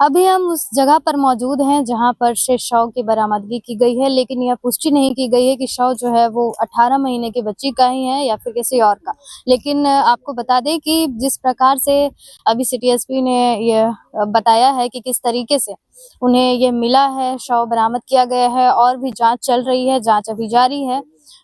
अभी हम उस जगह पर मौजूद हैं जहां पर से शव की बरामदगी की गई है, लेकिन यह पुष्टि नहीं की गई है कि शव जो है वो 18 महीने की बच्ची का ही है या फिर किसी और का। लेकिन आपको बता दें कि जिस प्रकार से अभी सिटी एसपी ने यह बताया है कि किस तरीके से उन्हें ये मिला है, शव बरामद किया गया है और भी जांच चल रही है, जांच अभी जारी है।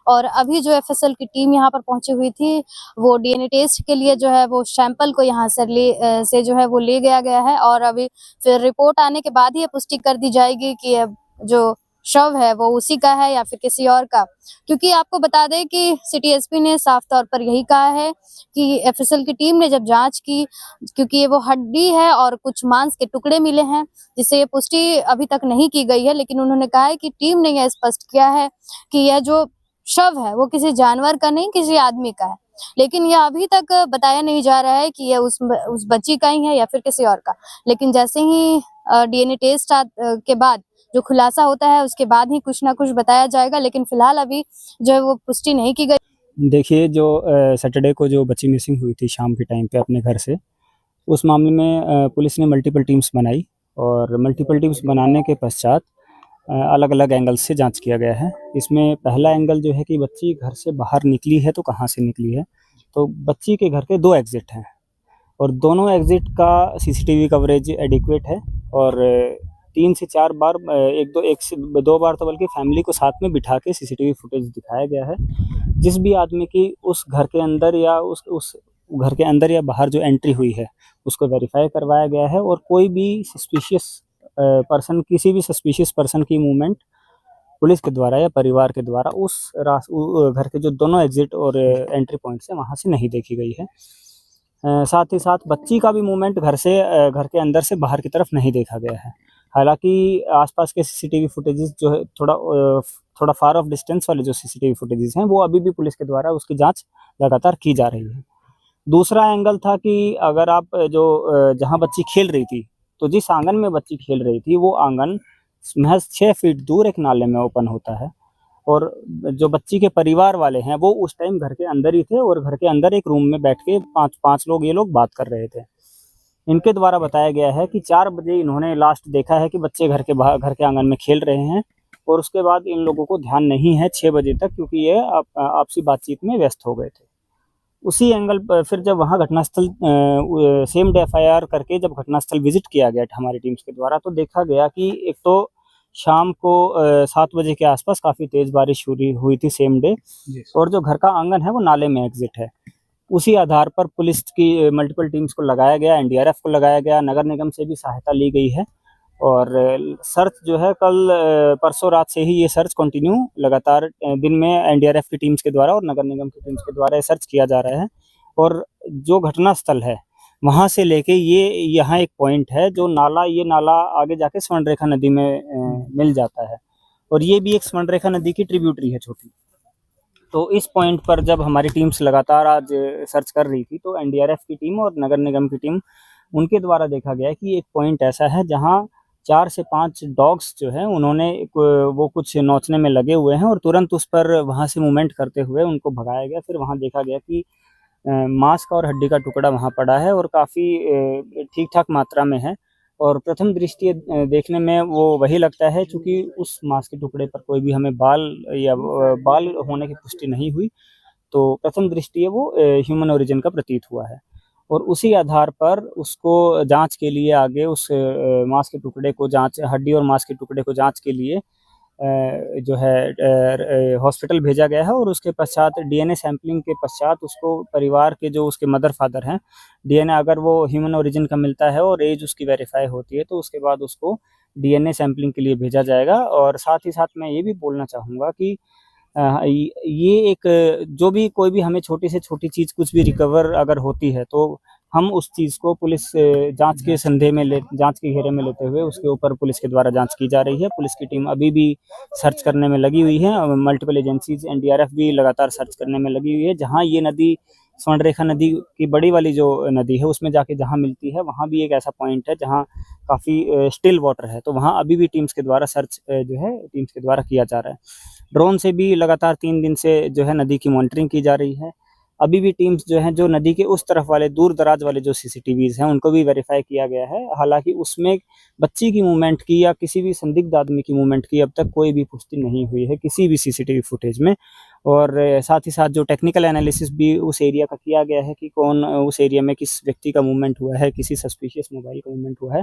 और अभी जो एफएसएल की टीम यहाँ पर पहुंची हुई थी, वो डीएनए टेस्ट के लिए जो है वो सैंपल को यहाँ से जो है वो ले गया है और अभी फिर रिपोर्ट आने के बाद ही ये पुष्टि कर दी जाएगी कि अब जो शव है वो उसी का है या फिर किसी और का। क्योंकि आपको बता दें कि सिटी एसपी ने साफ तौर पर यही कहा है कि एफएसएल की टीम ने जब जांच की, क्योंकि ये वो हड्डी है और कुछ मांस के टुकड़े मिले हैं, जिससे ये पुष्टि अभी तक नहीं की गई है, लेकिन उन्होंने कहा है कि टीम ने यह स्पष्ट किया है कि यह जो शव है वो किसी जानवर का नहीं, किसी आदमी का है। लेकिन यह अभी तक बताया नहीं जा रहा है कि यह उस बच्ची का ही है या फिर किसी और का। लेकिन जैसे ही डीएनए टेस्ट के बाद जो खुलासा होता है, उसके बाद ही कुछ ना कुछ बताया जाएगा। लेकिन फिलहाल अभी जो है वो पुष्टि नहीं की गई। देखिए, जो सैटरडे को जो बच्ची मिसिंग हुई थी शाम के टाइम पे अपने घर से, उस मामले में पुलिस ने मल्टीपल टीम्स बनाई और मल्टीपल टीम्स बनाने के पश्चात अलग अलग एंगल से जांच किया गया है। इसमें पहला एंगल जो है कि बच्ची घर से बाहर निकली है तो कहाँ से निकली है। तो बच्ची के घर के 2 एग्ज़िट हैं और दोनों एग्ज़िट का सीसीटीवी कवरेज एडिक्वेट है और 3 से 4 बार एक से 2 बार तो बल्कि फैमिली को साथ में बिठा के सीसीटीवी फुटेज दिखाया गया है। जिस भी आदमी की उस घर के अंदर या उस घर के अंदर या बाहर जो एंट्री हुई है, उसको वेरीफाई करवाया गया है और कोई भी सस्पिशियस पर्सन, किसी भी सस्पिशियस पर्सन की मूवमेंट पुलिस के द्वारा या परिवार के द्वारा उस घर के जो दोनों एग्ज़िट और एंट्री पॉइंट्स हैं, वहाँ से नहीं देखी गई है। साथ ही साथ बच्ची का भी मूवमेंट घर के अंदर से बाहर की तरफ नहीं देखा गया है। हालाँकि आसपास के सीसीटीवी फुटेजेस जो है थोड़ा फार ऑफ डिस्टेंस वाले जो सीसीटीवी फुटेजेस हैं, वो अभी भी पुलिस के द्वारा उसकी जाँच लगातार की जा रही है। दूसरा एंगल था कि अगर आप जहाँ बच्ची खेल रही थी, तो जिस आंगन में बच्ची खेल रही थी, वो आंगन महज़ 6 फीट दूर एक नाले में ओपन होता है और जो बच्ची के परिवार वाले हैं, वो उस टाइम घर के अंदर ही थे और घर के अंदर एक रूम में बैठ के 5 लोग ये लोग बात कर रहे थे। इनके द्वारा बताया गया है कि 4 बजे इन्होंने लास्ट देखा है कि बच्चे घर के आंगन में खेल रहे हैं और उसके बाद इन लोगों को ध्यान नहीं है 6 बजे तक, क्योंकि ये आपसी बातचीत में व्यस्त हो गए थे। उसी एंगल पर फिर जब वहाँ घटनास्थल सेम डे एफआईआर करके जब घटनास्थल विजिट किया गया हमारी टीम्स के द्वारा, तो देखा गया कि एक तो शाम को 7 बजे के आसपास काफ़ी तेज़ बारिश हुई थी सेम डे और जो घर का आंगन है वो नाले में एग्जिट है। उसी आधार पर पुलिस की मल्टीपल टीम्स को लगाया गया, एनडीआरएफ को लगाया गया, नगर निगम से भी सहायता ली गई है और सर्च जो है कल परसों रात से ही ये सर्च कंटिन्यू लगातार दिन में एनडीआरएफ की टीम्स के द्वारा और नगर निगम की टीम्स के द्वारा ये सर्च किया जा रहा है। और जो घटनास्थल है वहाँ से लेके ये यहाँ एक पॉइंट है जो ये नाला आगे जाके स्वर्णरेखा नदी में मिल जाता है और ये भी एक स्वर्णरेखा नदी की ट्रिब्यूटरी है छोटी। तो इस पॉइंट पर जब हमारी टीम्स लगातार आज सर्च कर रही थी, तो एनडीआरएफ की टीम और नगर निगम की टीम, उनके द्वारा देखा गया कि एक पॉइंट ऐसा है जहाँ 4 से 5 डॉग्स जो हैं उन्होंने वो कुछ नोचने में लगे हुए हैं और तुरंत उस पर वहाँ से मूवमेंट करते हुए उनको भगाया गया। फिर वहाँ देखा गया कि मांस का और हड्डी का टुकड़ा वहाँ पड़ा है और काफ़ी ठीक-ठाक मात्रा में है और प्रथम दृष्टया देखने में वो वही लगता है, चूँकि उस मांस के टुकड़े पर कोई भी हमें बाल होने की पुष्टि नहीं हुई, तो प्रथम दृष्टया वो ह्यूमन ओरिजिन का प्रतीत हुआ है और उसी आधार पर उसको जाँच के लिए आगे उस मांस के टुकड़े को हड्डी और मांस के टुकड़े को जाँच के लिए जो है हॉस्पिटल भेजा गया है और उसके पश्चात डीएनए सैंपलिंग के पश्चात उसको परिवार के जो उसके मदर फादर हैं, डीएनए अगर वो ह्यूमन ओरिजिन का मिलता है और एज उसकी वेरीफाई होती है, तो उसके बाद उसको डीएनए सैंपलिंग के लिए भेजा जाएगा। और साथ ही साथ मैं ये भी बोलना चाहूँगा कि ये एक जो भी कोई भी हमें छोटी से छोटी चीज़ कुछ भी रिकवर अगर होती है, तो हम उस चीज़ को पुलिस जांच के घेरे में लेते हुए उसके ऊपर पुलिस के द्वारा जांच की जा रही है। पुलिस की टीम अभी भी सर्च करने में लगी हुई है और मल्टीपल एजेंसीज एनडीआरएफ भी लगातार सर्च करने में लगी हुई है। जहाँ ये नदी स्वर्णरेखा नदी की बड़ी वाली जो नदी है उसमें जाके जहाँ मिलती है, वहाँ भी एक ऐसा पॉइंट है जहाँ काफ़ी स्टिल वाटर है, तो वहाँ अभी भी टीम्स के द्वारा सर्च जो है टीम्स के द्वारा किया जा रहा है। ड्रोन से भी लगातार 3 दिन से जो है नदी की मॉनिटरिंग की जा रही है। अभी भी टीम्स जो हैं जो नदी के उस तरफ वाले दूर दराज वाले जो सीसीटीवीज हैं उनको भी वेरीफाई किया गया है। हालांकि उसमें बच्ची की मूवमेंट की या किसी भी संदिग्ध आदमी की मूवमेंट की अब तक कोई भी पुष्टि नहीं हुई है किसी भी सीसीटीवी फुटेज में। और साथ ही साथ जो टेक्निकल एनालिसिस भी उस एरिया का किया गया है कि कौन उस एरिया में किस व्यक्ति का मूवमेंट हुआ है, किसी सस्पिशियस मोबाइल का मूवमेंट हुआ है,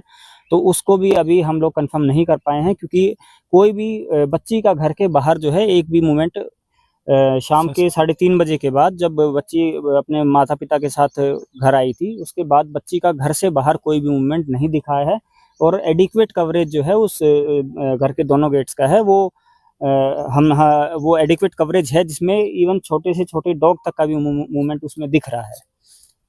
तो उसको भी अभी हम लोग कंफर्म नहीं कर पाए हैं क्योंकि कोई भी बच्ची का घर के बाहर जो है एक भी मूवमेंट शाम के 3:30 बजे के बाद जब बच्ची अपने माता पिता के साथ घर आई थी उसके बाद बच्ची का घर से बाहर कोई भी मूवमेंट नहीं दिखाया है। और एडिक्वेट कवरेज जो है उस घर के दोनों गेट्स का है वो वो एडिक्वेट कवरेज है जिसमें इवन छोटे से छोटे डॉग तक का भी मूवमेंट उसमें दिख रहा है।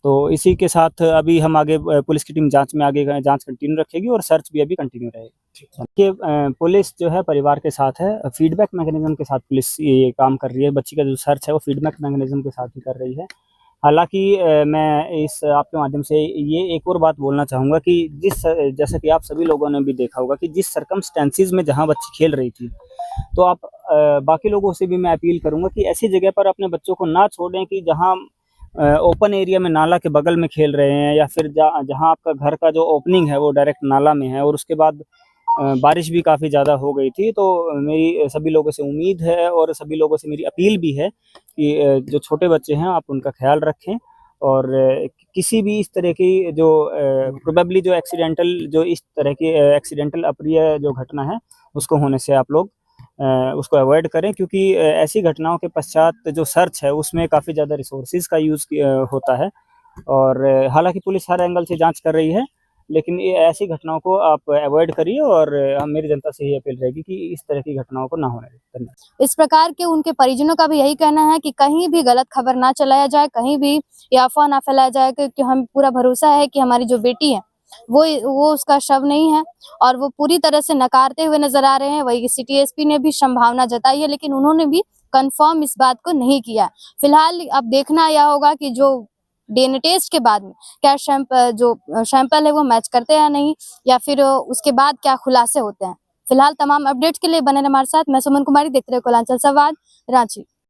तो इसी के साथ अभी हम आगे पुलिस की टीम जांच में आगे जांच कंटिन्यू रखेगी और सर्च भी अभी कंटिन्यू रहेगी। देखिए पुलिस जो है परिवार के साथ है, फीडबैक मैकेनिज्म के साथ पुलिस ये काम कर रही है। बच्ची का जो सर्च है वो फीडबैक मैकेनिज्म के साथ ही कर रही है। हालांकि मैं इस आपके माध्यम से ये एक और बात बोलना चाहूँगा कि जैसे कि आप सभी लोगों ने भी देखा होगा कि जिस सर्कमस्टेंसेस में जहाँ बच्ची खेल रही थी, तो आप बाकी लोगों से भी मैं अपील करूँगा कि ऐसी जगह पर अपने बच्चों को ना छोड़ें कि जहाँ ओपन एरिया में नाला के बगल में खेल रहे हैं या फिर जहाँ आपका घर का जो ओपनिंग है वो डायरेक्ट नाला में है। और उसके बाद बारिश भी काफ़ी ज़्यादा हो गई थी, तो मेरी सभी लोगों से उम्मीद है और सभी लोगों से मेरी अपील भी है कि जो छोटे बच्चे हैं आप उनका ख्याल रखें और किसी भी इस तरह की जो प्रोबेबली जो एक्सीडेंटल जो इस तरह की एक्सीडेंटल अप्रिय जो घटना है उसको होने से आप लोग उसको अवॉइड करें क्योंकि ऐसी घटनाओं के पश्चात जो सर्च है उसमें काफ़ी ज़्यादा रिसोर्सेज का यूज़ होता है। और हालांकि पुलिस हर एंगल से जांच कर रही है लेकिन ये ऐसी घटनाओं को आप अवॉइड करिए और मेरी जनता से यही अपील रहेगी कि इस तरह की घटनाओं को ना होने दें। धन्यवाद। इस प्रकार के उनके परिजनों का भी यही कहना है कि कहीं भी गलत खबर ना चलाया जाए, कहीं भी ये अफवाह ना फैलाया जाए क्योंकि हमें पूरा भरोसा है कि हमारी जो बेटी है वो उसका शव नहीं है और वो पूरी तरह से नकारते हुए नजर आ रहे हैं। वही सिटी एसपी ने भी संभावना जताई है लेकिन उन्होंने भी कंफर्म इस बात को नहीं किया। फिलहाल अब देखना यह होगा कि जो डीएनए टेस्ट के बाद में क्या सैंपल है वो मैच करते हैं या नहीं, या फिर उसके बाद क्या खुलासे होते हैं। फिलहाल तमाम अपडेट्स के लिए बने रहिए हमारे साथ। मैं सुमन कुमारी, देखते रहिए कोलांचल संवाद, रांची।